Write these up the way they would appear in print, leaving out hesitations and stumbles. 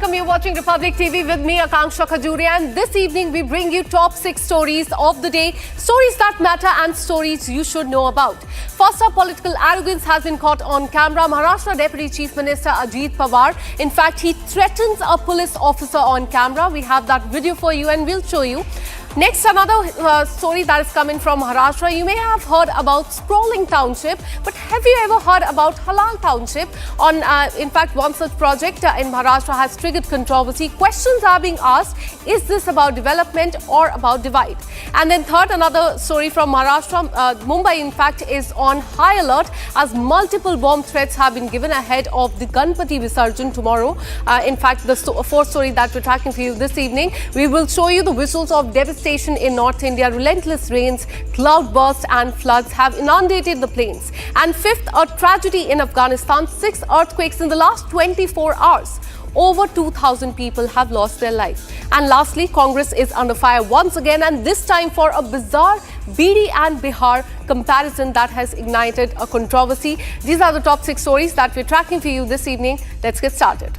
welcome. You're watching Republic TV with me, Akanksha Khajuria, and this evening we bring you top 6 stories of the day, stories that matter and stories you should know about. First up, political arrogance has been caught on camera. Maharashtra Deputy Chief Minister Ajit Pawar, in fact, he threatens a police officer on camera. We have that video for you and we'll show you. Next, another story that is coming from Maharashtra. You may have heard about sprawling township, but have you ever heard about Halal Township? In fact, one such project in Maharashtra has triggered controversy. Questions are being asked, is this about development or about divide? And then third, another story from Maharashtra. Mumbai, in fact, is on high alert as multiple bomb threats have been given ahead of the Ganpati Visarjan tomorrow. In fact, the fourth story that we're tracking for you this evening, we will show you the visuals of devastation in North India. Relentless rains, cloud bursts and floods have inundated the plains. And fifth, a tragedy in Afghanistan, 6 earthquakes in the last 24 hours. Over 2,000 people have lost their lives. And lastly, Congress is under fire once again, and this time for a bizarre Bidi-Bihar comparison that has ignited a controversy. These are the top 6 stories that we're tracking for you this evening. Let's get started.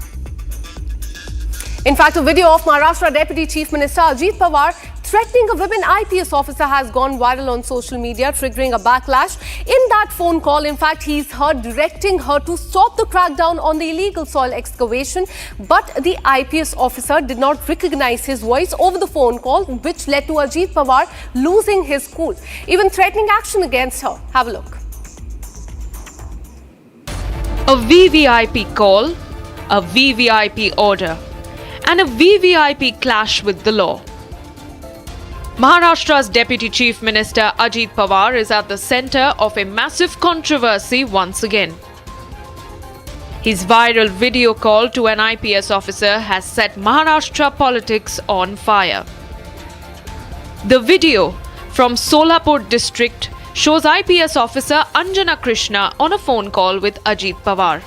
In fact, a video of Maharashtra Deputy Chief Minister Ajit Pawar threatening a women IPS officer has gone viral on social media, triggering a backlash. In that phone call, in fact, he's heard directing her to stop the crackdown on the illegal soil excavation. But the IPS officer did not recognize his voice over the phone call, which led to Ajit Pawar losing his cool, even threatening action against her. Have a look. A VVIP call, a VVIP order, and a VVIP clash with the law. Maharashtra's Deputy Chief Minister Ajit Pawar is at the center of a massive controversy once again. His viral video call to an IPS officer has set Maharashtra politics on fire. The video from Solapur district shows IPS officer Anjana Krishna on a phone call with Ajit Pawar.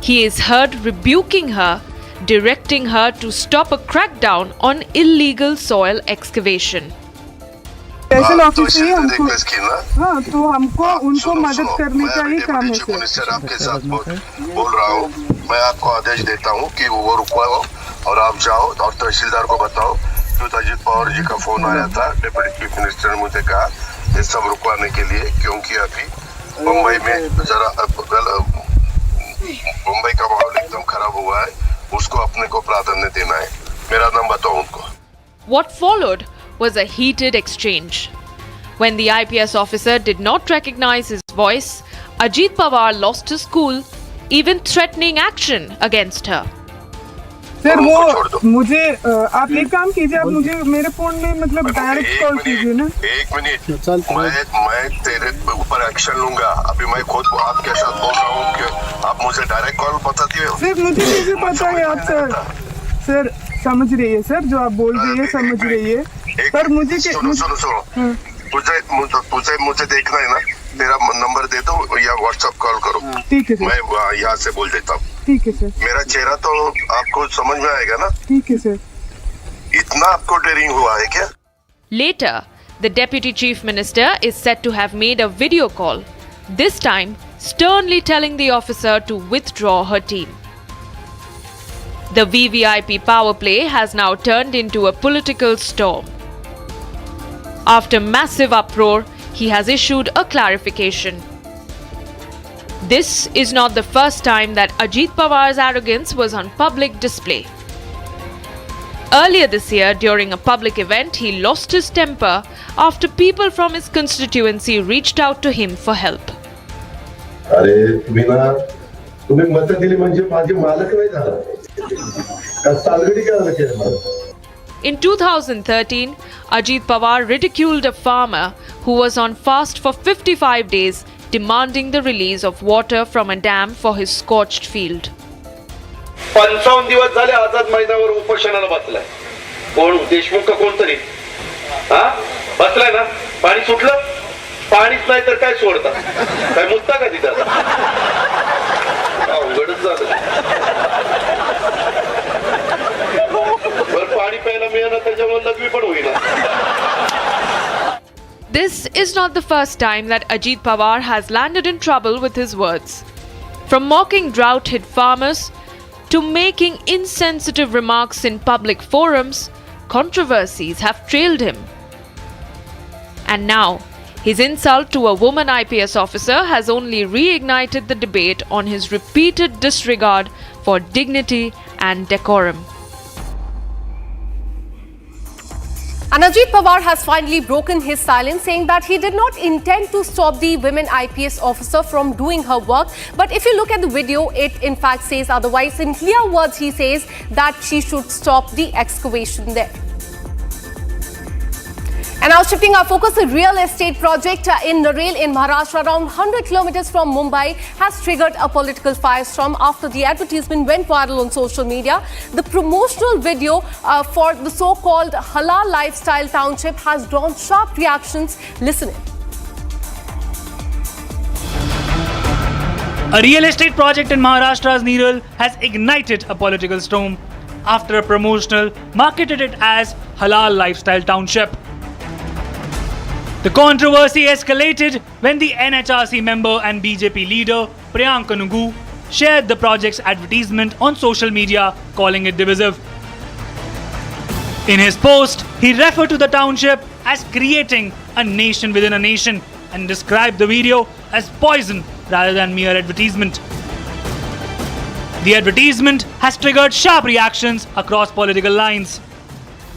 He is heard rebuking her, directing her to stop a crackdown on illegal soil excavation. Special office ही हमको हाँ तो हमको उनको मदद करने का ही काम है सर। आपके साथ बोल रहा हूँ, मैं आपको आदेश देता हूँ कि वो रुकवाओ और आप जाओ और तहसीलदार को बताओ कि अजित पवार जी का फोन आया था। डिप्टी चीफ मिनिस्टर ने मुझे कहा ये सब रुकवाने के लिए, क्योंकि अभी मुंबई में जरा मुंबई का माहौल एकदम खराब हुआ है, उसको अपने को प्राधान्य देना है। मेरा नाम बताओ उनको। What followed was a heated exchange. When the IPS officer did not recognize his voice, Ajit Pawar lost his cool, even threatening action against her. Sir वो मुझे आप एक काम कीजिए, आप मुझे मेरे फोन में मतलब डायरेक्ट कॉल कीजिए ना। एक मिनट, मैं तेरे ऊपर एक्शन लूंगा। अभी मैं खुद आपके साथ बोल रहा हूँ कि आप मुझे डायरेक्ट कॉल बताती हो। सर मुझे कैसे पता है आप सर समझ रही है सर, जो आप बोल रही है समझ रही है, पर मुझे सुनो मुझे देखना है ना, तेरा नंबर दे दो या व्हाट्सएप कॉल करो। ठीक है सर, मैं यहाँ से बोल देता हूँ। ठीक है सर, मेरा चेहरा तो आपको समझ में आएगा ना। ठीक है सर। इतना आपको डेयरिंग हुआ है क्या? Later, the Deputy Chief Minister is said to have made a video call, this time sternly telling the officer to withdraw her team. The VVIP power play has now turned into a political storm. After massive uproar, he has issued a clarification. This is not the first time that Ajit Pawar's arrogance was on public display. Earlier this year, during a public event, he lost his temper after people from his constituency reached out to him for help. In 2013, Ajit Pawar ridiculed a farmer who was on fast for 55 days, demanding the release of water from a dam for his scorched field. 55 दिवस झाले आझाद मैदानावर उपोषणाला बसलाय. कोण देशमुख का कोणतरी बसलाय ना, पाणी सुटलं, पाणीच नाही तर काय सोडता, काय मुद्दा का तिथं अवघडच झालं. पाणी प्यायला मिळणार त्याच्यामुळे लघवी पण होईना. This is not the first time that Ajit Pawar has landed in trouble with his words. From mocking drought-hit farmers to making insensitive remarks in public forums, controversies have trailed him. And now, his insult to a woman IPS officer has only reignited the debate on his repeated disregard for dignity and decorum. And Ajit Pawar has finally broken his silence, saying that he did not intend to stop the women IPS officer from doing her work. But if you look at the video, it in fact says otherwise. In clear words, he says that she should stop the excavation there. And now shifting our focus, a real estate project in Narel in Maharashtra, around 100 kilometers from Mumbai, has triggered a political firestorm after the advertisement went viral on social media. The promotional video for the so-called Halal Lifestyle Township has drawn sharp reactions. Listen in. A real estate project in Maharashtra's Narel has ignited a political storm after a promotional marketed it as Halal Lifestyle Township. The controversy escalated when the NHRC member and BJP leader Priyank Kanugu shared the project's advertisement on social media, calling it divisive. In his post, he referred to the township as creating a nation within a nation and described the video as poison rather than mere advertisement. The advertisement has triggered sharp reactions across political lines.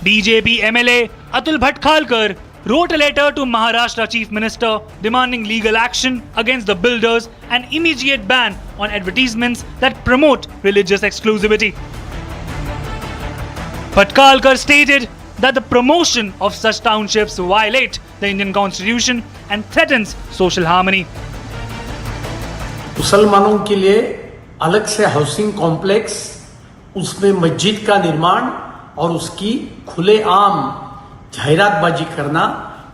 BJP MLA Atul Bhatkhalkar wrote a letter to Maharashtra Chief Minister demanding legal action against the builders and immediate ban on advertisements that promote religious exclusivity. Bhatkhalkar stated that the promotion of such townships violate the Indian Constitution and threatens social harmony. मुसलमानों के लिए अलग से housing complex, उसमें मस्जिद का निर्माण और उसकी खुलेआम जाहिरातबाजी करना,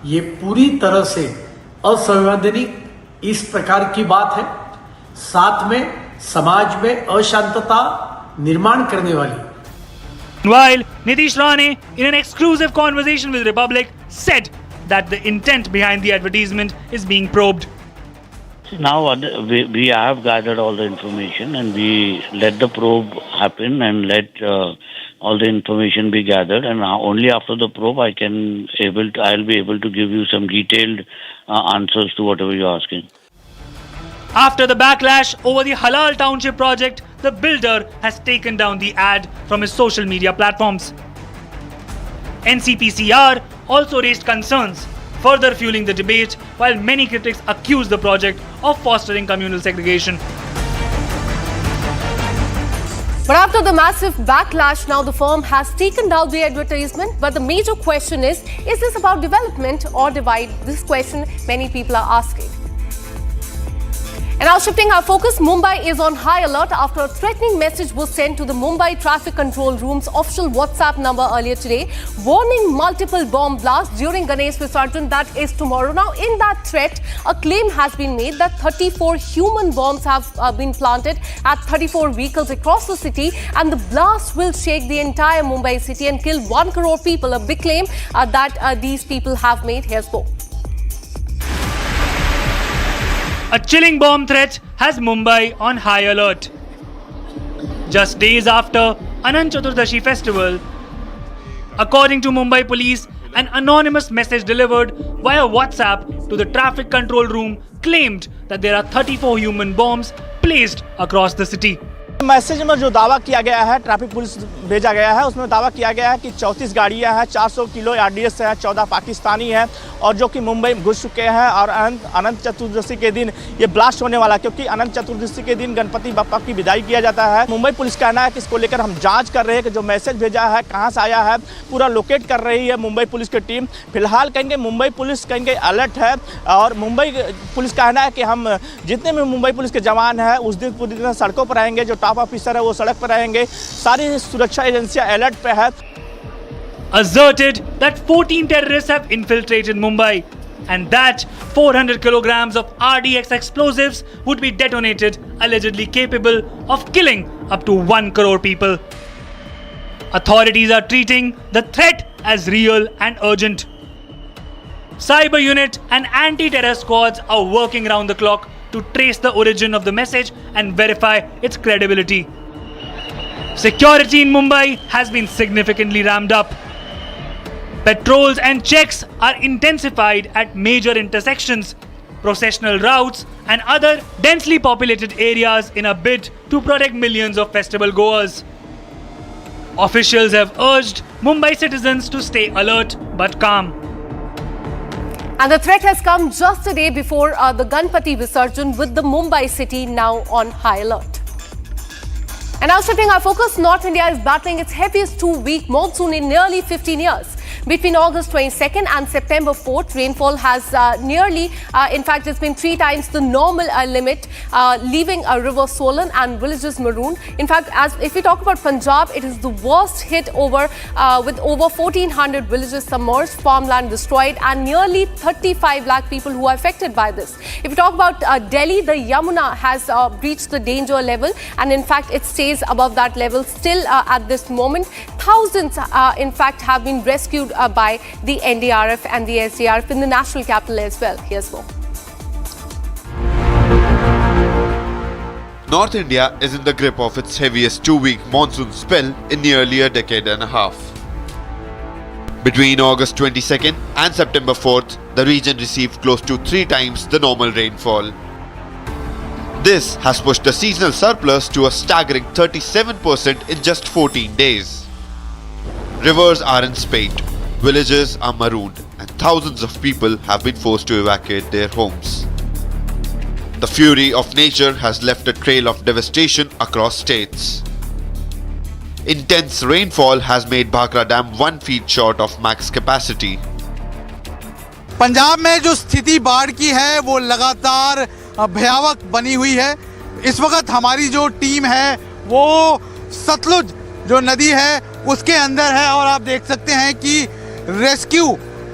ये पूरी तरह से असंवैधानिक इस प्रकार की बात है। साथ में समाज में अशांतता निर्माण करने वाली। While Nitish Rane, in an exclusive conversation with Republic, said that the intent behind the advertisement is being probed. Now we have gathered all the information and we let the probe happen and let all the information be gathered, and only after the probe I'll be able to give you some detailed answers to whatever you're asking. After the backlash over the Halal Township project, the builder has taken down the ad from his social media platforms. NCPCR also raised concerns, further fueling the debate, while many critics accuse the project of fostering communal segregation. But after the massive backlash, now the firm has taken down the advertisement. But the major question is this about development or divide? This question many people are asking. And now shifting our focus, Mumbai is on high alert after a threatening message was sent to the Mumbai Traffic Control Room's official WhatsApp number earlier today, warning multiple bomb blasts during Ganesh Visarjan, that is tomorrow. Now, in that threat, a claim has been made that 34 human bombs have been planted at 34 vehicles across the city, and the blast will shake the entire Mumbai city and kill 1 crore people. A big claim that these people have made. Here's more. A chilling bomb threat has Mumbai on high alert. Just days after Anant Chaturdashi festival, according to Mumbai police, an anonymous message delivered via WhatsApp to the traffic control room claimed that there are 34 human bombs placed across the city. Message में जो दावा किया गया है, traffic police भेजा गया है, उसमें दावा किया गया है कि 34 गाड़ियां हैं, 400 किलो आरडीएक्स है, 14 पाकिस्तानी हैं और जो कि मुंबई में घुस चुके हैं और अनंत चतुर्दशी के दिन ये ब्लास्ट होने वाला है, क्योंकि अनंत चतुर्दशी के दिन गणपति बप्पा की विदाई किया जाता है। मुंबई पुलिस कहना है कि इसको लेकर हम जांच कर रहे हैं कि जो मैसेज भेजा है कहाँ से आया है, पूरा लोकेट कर रही है मुंबई पुलिस की टीम। फिलहाल कहेंगे मुंबई पुलिस कहेंगे अलर्ट है और मुंबई पुलिस कहना है कि हम जितने भी मुंबई पुलिस के जवान हैं उस दिन पूरी तरह सड़कों पर आएंगे, जो टॉप ऑफिसर है वो सड़क पर रहेंगे, सारी सुरक्षा एजेंसियां अलर्ट पे है। Asserted that 14 terrorists have infiltrated Mumbai and that 400 kilograms of RDX explosives would be detonated, allegedly capable of killing up to 1 crore people. Authorities are treating the threat as real and urgent. Cyber unit and anti-terror squads are working around the clock to trace the origin of the message and verify its credibility. Security in Mumbai has been significantly ramped up. Patrols and checks are intensified at major intersections, processional routes, and other densely populated areas in a bid to protect millions of festival goers. Officials have urged Mumbai citizens to stay alert but calm. And the threat has come just a day before the Ganpati Visarjan, with the Mumbai city now on high alert. And now shifting our focus, North India is battling its heaviest two-week monsoon in nearly 15 years. Between August 22nd and September 4th, rainfall has in fact, it's been 3 times the normal limit, leaving a river swollen and villages marooned. In fact, if we talk about Punjab, it is the worst hit with over 1,400 villages submerged, farmland destroyed, and nearly 35 lakh people who are affected by this. If we talk about Delhi, the Yamuna has breached the danger level, and in fact, it stays above that level still at this moment. Thousands, in fact, have been rescued by the NDRF and the SDRF in the national capital as well. Here's more. North India is in the grip of its heaviest two-week monsoon spell in nearly a decade and a half. Between August 22nd and September 4th, the region received close to 3 times the normal rainfall. This has pushed the seasonal surplus to a staggering 37% in just 14 days. Rivers are in spate, villages are marooned, and thousands of people have been forced to evacuate their homes. The fury of nature has left a trail of devastation across states. Intense rainfall has made Bhakra Dam 1 feet short of max capacity. Punjab में जो स्थिति बाढ़ की है वो लगातार भयावह बनी हुई है। इस वक्त हमारी जो टीम है वो सतलुज जो नदी है उसके अंदर है और आप देख सकते हैं कि रेस्क्यू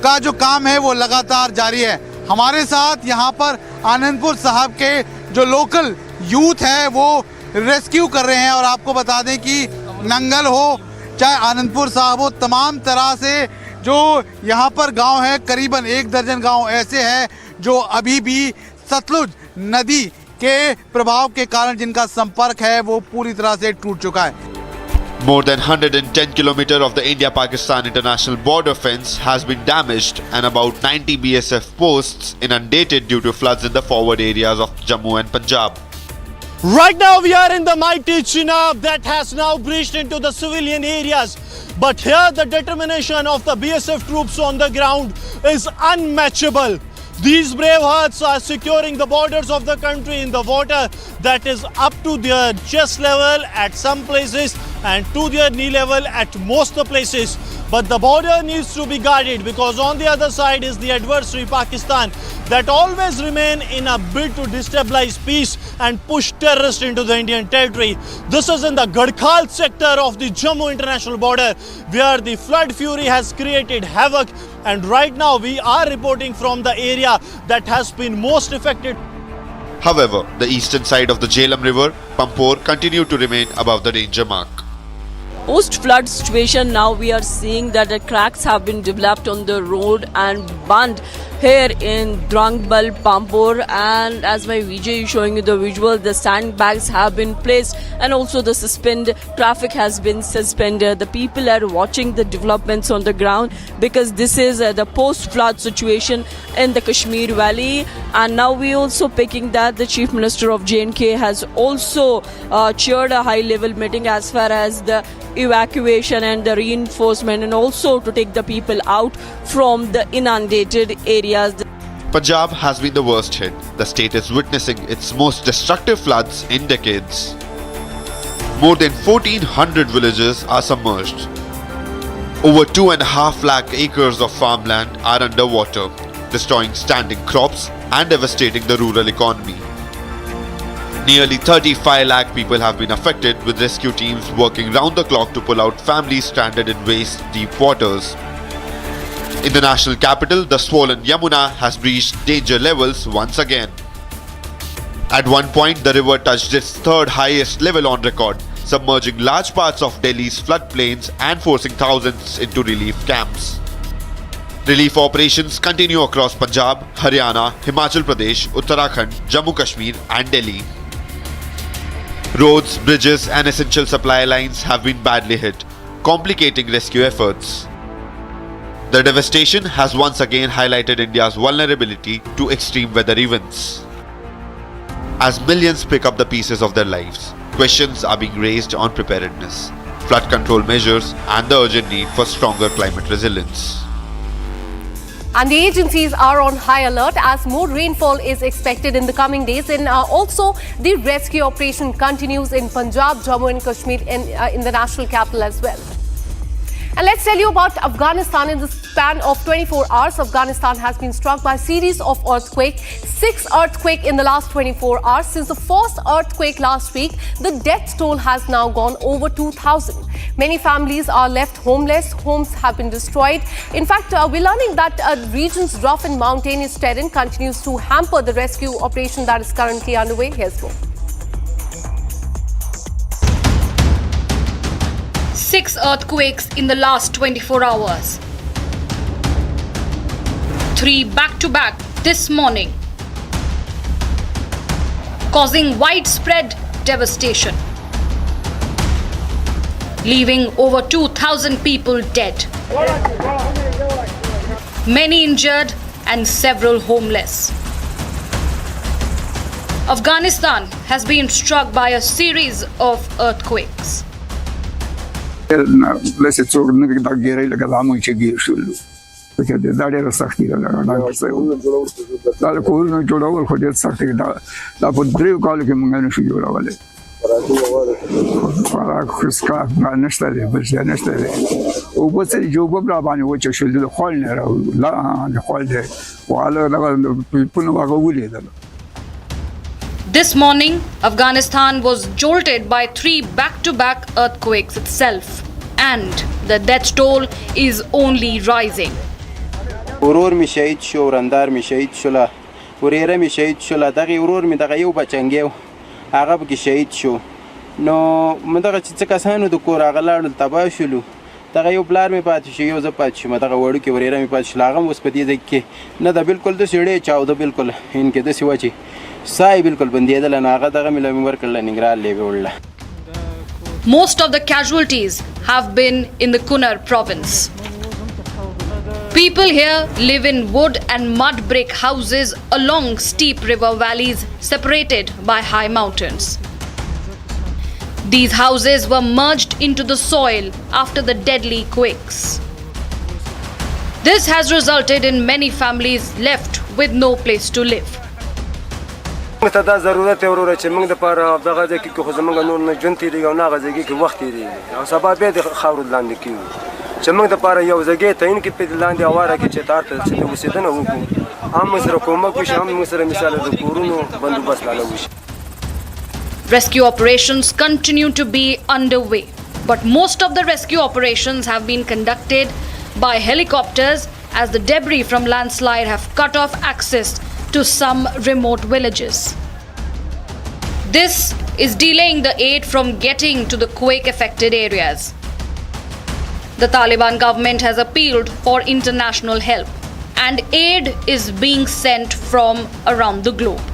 का जो काम है वो लगातार जारी है। हमारे साथ यहाँ पर आनंदपुर साहब के जो लोकल यूथ है वो रेस्क्यू कर रहे हैं और आपको बता दें कि नंगल हो चाहे आनंदपुर साहब हो, तमाम तरह से जो यहाँ पर गांव है, करीबन 1 दर्जन गांव ऐसे हैं जो अभी भी सतलुज नदी के प्रभाव के कारण जिनका संपर्क है वो पूरी तरह से टूट चुका है। More than 110 km of the India-Pakistan international border fence has been damaged and about 90 BSF posts inundated due to floods in the forward areas of Jammu and Punjab. Right now we are in the mighty Chenab that has now breached into the civilian areas. But here the determination of the BSF troops on the ground is unmatchable. These brave hearts are securing the borders of the country in the water that is up to their chest level at some places and to their knee level at most the places. But the border needs to be guarded because on the other side is the adversary Pakistan that always remain in a bid to destabilize peace and push terrorists into the Indian territory. This is in the Gadkhal sector of the Jammu international border where the flood fury has created havoc, and right now we are reporting from the area that has been most affected. However, the eastern side of the Jhelum river, Pampore, continued to remain above the danger mark. Post-flood situation, now we are seeing that the cracks have been developed on the road and bund here in Drangbal, Pampore, and as my VJ is showing you the visual, the sandbags have been placed and also the traffic has been suspended. The people are watching the developments on the ground because this is the post-flood situation in the Kashmir Valley. And now we also picking that the Chief Minister of J&K has also chaired a high-level meeting as far as the evacuation and the reinforcement and also to take the people out from the inundated areas. Punjab has been the worst hit. The state is witnessing its most destructive floods in decades. More than 1,400 villages are submerged. Over 2.5 lakh acres of farmland are underwater, destroying standing crops and devastating the rural economy. Nearly 35 lakh people have been affected, with rescue teams working round the clock to pull out families stranded in waist-deep waters. In the national capital, the swollen Yamuna has breached danger levels once again. At one point, the river touched its 3rd highest level on record, submerging large parts of Delhi's floodplains and forcing thousands into relief camps. Relief operations continue across Punjab, Haryana, Himachal Pradesh, Uttarakhand, Jammu Kashmir and Delhi. Roads, bridges and essential supply lines have been badly hit, complicating rescue efforts. The devastation has once again highlighted India's vulnerability to extreme weather events. As millions pick up the pieces of their lives, questions are being raised on preparedness, flood control measures and the urgent need for stronger climate resilience. And the agencies are on high alert as more rainfall is expected in the coming days. And also, the rescue operation continues in Punjab, Jammu and Kashmir in the national capital as well. And let's tell you about Afghanistan. In the span of 24 hours, Afghanistan has been struck by a series of earthquakes. 6 earthquakes in the last 24 hours. Since the first earthquake last week, the death toll has now gone over 2,000. Many families are left homeless. Homes have been destroyed. In fact, we're learning that the region's rough and mountainous terrain continues to hamper the rescue operation that is currently underway. Here's more. 6 earthquakes in the last 24 hours. 3 back-to-back this morning, causing widespread devastation, leaving over 2,000 people dead, many injured and several homeless. Afghanistan has been struck by a series of earthquakes. This morning, Afghanistan was jolted by 3 back-to-back earthquakes itself, and the death toll is only rising. ورور می شهید شو، ورندار می شهید شولا، وریره می شهید شولا. دغه ورور می دغه یو بچنګیو هغه به شهید شو. نو مدغه چې کسانو د کور هغه لاړل تباه شولو. دغه یو بلار می پاتې شو، یو ز پاتې شو، دغه وړو کې وریره می پاتې شو. هغه اوس په دې ځای کې نه د بالکل د سړی چاوده بالکل ان کې د سی وچی سای بالکل بندیدل نه هغه دغه مل می ورکړل ننګرهار لیوي وړل. Most of the casualties have been in the Kunar province. People here live in wood and mud brick houses along steep river valleys separated by high mountains. These houses were merged into the soil after the deadly quakes. This has resulted in many families left with no place to live. متدا ضرورت ورور چې موږ د پاره دغه ځکه کې خو زمونږ نور نه جون تیری او نه غځيږي کې وخت تیری او سبب به د خاور لاندې کیو چې موږ د پاره یو ځای ته ان کې په لاندې اواره کې چې تارته چې وسیدنه وکړو هم سره کومک وشي هم سره مثال د کورونو بندوبست لاله وشي. Rescue operations continue to be underway, but most of the rescue operations have been conducted by helicopters as the debris from landslide have cut off access to some remote villages. This is delaying the aid from getting to the quake-affected areas. The Taliban government has appealed for international help, and aid is being sent from around the globe.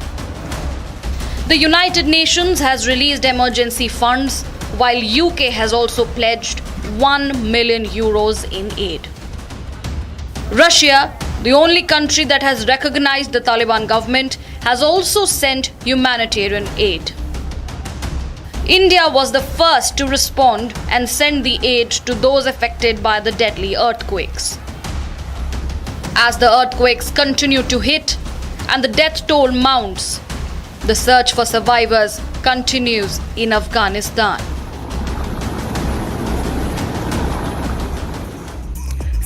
The United Nations has released emergency funds, while UK has also pledged €1 million in aid. Russia, the only country that has recognized the Taliban government, has also sent humanitarian aid. India was the first to respond and send the aid to those affected by the deadly earthquakes. As the earthquakes continue to hit and the death toll mounts, the search for survivors continues in Afghanistan.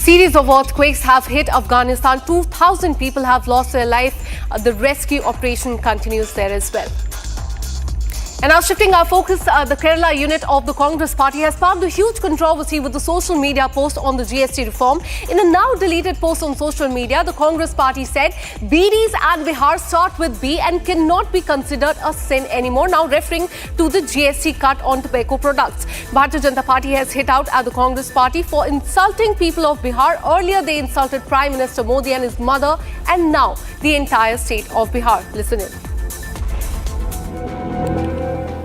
Series of earthquakes have hit Afghanistan. 2,000 people have lost their life. The rescue operation continues there as well. And now shifting our focus, the Kerala unit of the Congress party has sparked a huge controversy with the social media post on the GST reform. In a now deleted post on social media, the Congress party said Bidis and Bihar start with B and cannot be considered a sin anymore, now referring to the GST cut on tobacco products. Bharatiya Janata Party has hit out at the Congress party for insulting people of Bihar. Earlier, they insulted Prime Minister Modi and his mother, and now the entire state of Bihar. Listen in.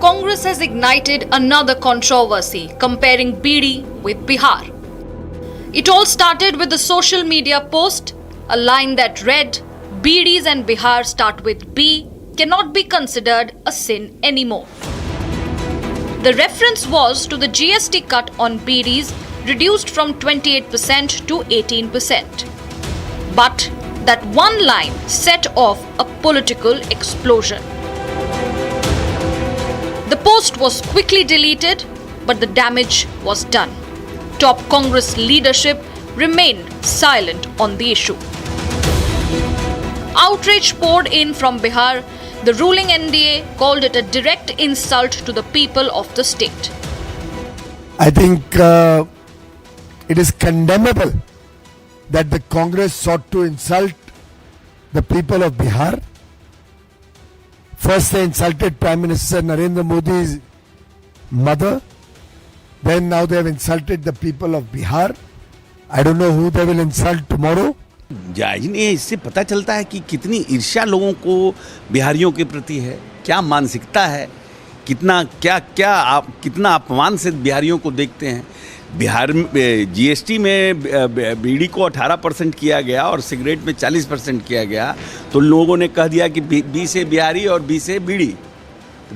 Congress has ignited another controversy comparing Bidi with Bihar. It all started with a social media post, a line that read, "Bidis and Bihar start with B cannot be considered a sin anymore." The reference was to the GST cut on Bidis reduced from 28% to 18%. But that one line set off a political explosion. The post was quickly deleted, but the damage was done. Top Congress leadership remained silent on the issue. Outrage poured in from Bihar. The ruling NDA called it a direct insult to the people of the state. I think it is condemnable that the Congress sought to insult the people of Bihar. First they insulted Prime Minister Narendra Modi's mother. Then now they have insulted the people of Bihar. I don't know who they will insult tomorrow. जायज नहीं है। इससे पता चलता है कि कितनी ईर्ष्या लोगों को बिहारियों के प्रति है, क्या मानसिकता है, कितना अपमान से बिहारियों को देखते हैं। बिहार में जीएसटी में बीड़ी को 18% किया गया और सिगरेट में 40% किया गया, तो लोगों ने कह दिया कि बी से बिहारी और बी से बीड़ी,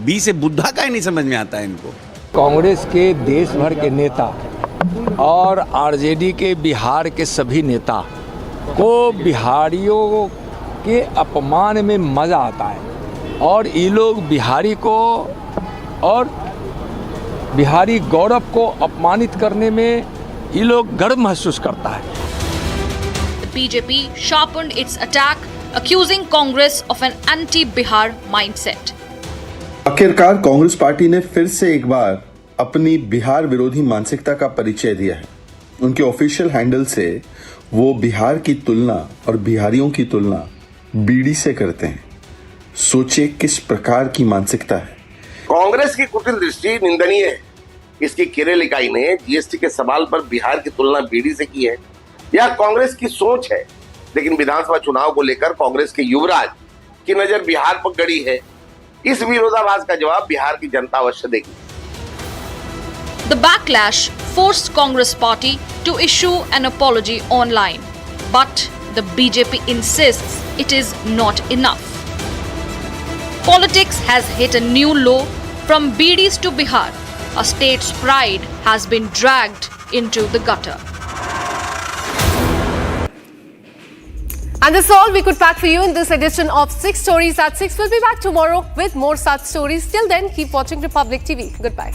बी से बुद्धा का ही नहीं समझ में आता है इनको। कांग्रेस के देश भर के नेता और आरजेडी के बिहार के सभी नेता को बिहारियों के अपमान में मज़ा आता है और ये लोग बिहारी को और बिहारी गौरव को अपमानित करने में ये लोग गर्व महसूस करता है। The BJP sharpened its attack, accusing Congress of an anti-Bihar mindset. आखिरकार कांग्रेस पार्टी ने फिर से एक बार अपनी बिहार विरोधी मानसिकता का परिचय दिया है। उनके ऑफिशियल हैंडल से वो बिहार की तुलना और बिहारियों की तुलना बीड़ी से करते हैं। सोचे किस प्रकार की मानसिकता है। कांग्रेस की कुटिल दृष्टि निंदनीय है। इसकी किरेल इकाई ने जीएसटी के सवाल पर बिहार की तुलना बीड़ी से की है। यह कांग्रेस की सोच है, लेकिन विधानसभा चुनाव को लेकर कांग्रेस के युवराज की नजर बिहार पर गड़ी है। इस विरोधाभास का जवाब बिहार की जनता अवश्य देगी। The backlash forced Congress party to issue an apology online, but the BJP insists it is not enough. Politics has hit a new low. From Bidis to Bihar, a state's pride has been dragged into the gutter. And that's all we could pack for you in this edition of 6 Stories at 6. We'll be back tomorrow with more such stories. Till then, keep watching Republic TV. Goodbye.